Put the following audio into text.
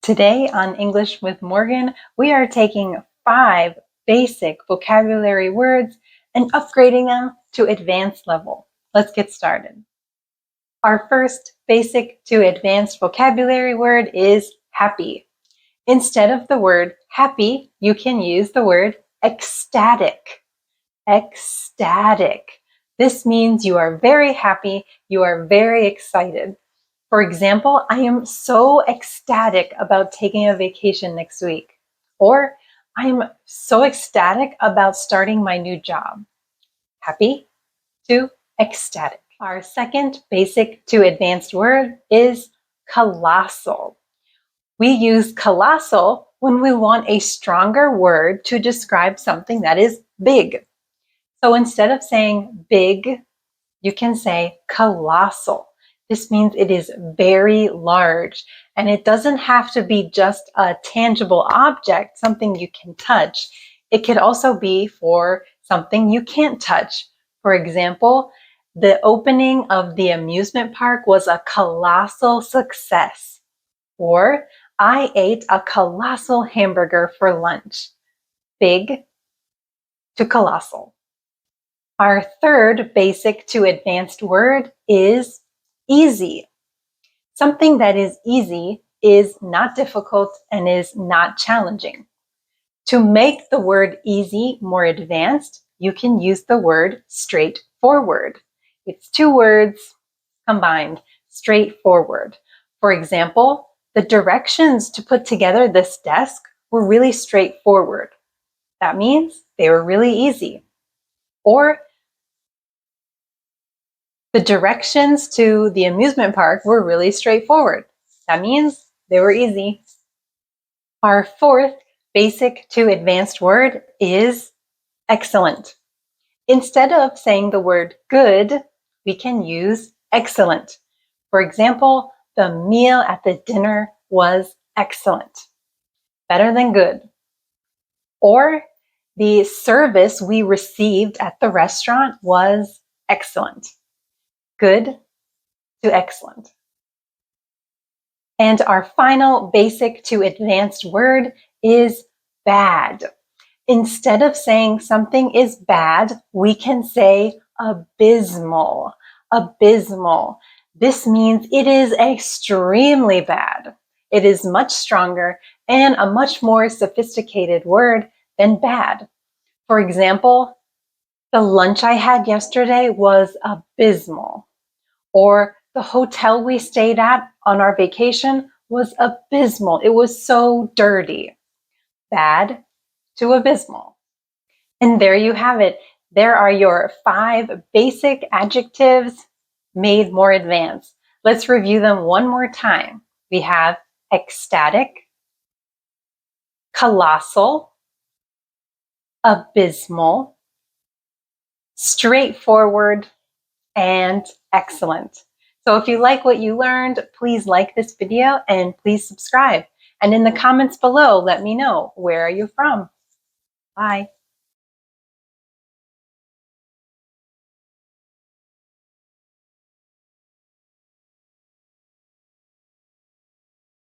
Today on English with Morgan, we are taking 5 basic vocabulary words and upgrading them to advanced level. Let's get started. Our first basic to advanced vocabulary word is happy. Instead of the word happy, you can use the word ecstatic. Ecstatic. This means you are very happy, you are very excited. For example, I am so ecstatic about taking a vacation next week. Or I am so ecstatic about starting my new job. Happy to ecstatic. Our second basic to advanced word is colossal. We use colossal when we want a stronger word to describe something that is big. So instead of saying big, you can say colossal. This means it is very large, and it doesn't have to be just a tangible object, something you can touch. It could also be for something you can't touch. For example, the opening of the amusement park was a colossal success. Or, I ate a colossal hamburger for lunch. Big to colossal. Our third basic to advanced word is easy. Something that is easy is not difficult and is not challenging. To make the word easy more advanced, you can use the word straightforward. It's 2 words combined, straightforward. For example, the directions to put together this desk were really straightforward. That means they were really easy. Or the directions to the amusement park were really straightforward. That means they were easy. Our fourth basic to advanced word is excellent. Instead of saying the word good, we can use excellent. For example, the meal at the dinner was excellent. Better than good. Or the service we received at the restaurant was excellent. Good to excellent. And our final basic to advanced word is bad. Instead of saying something is bad, we can say abysmal. Abysmal. This means it is extremely bad. It is much stronger and a much more sophisticated word than bad. For example, the lunch I had yesterday was abysmal. Or the hotel we stayed at on our vacation was abysmal. It was so dirty. Bad to abysmal. And there you have it. There are your 5 basic adjectives made more advanced. Let's review them one more time. We have ecstatic, colossal, abysmal, straightforward, and excellent. So if you like what you learned, please like this video and please subscribe. And in the comments below, let me know, where are you from? Bye.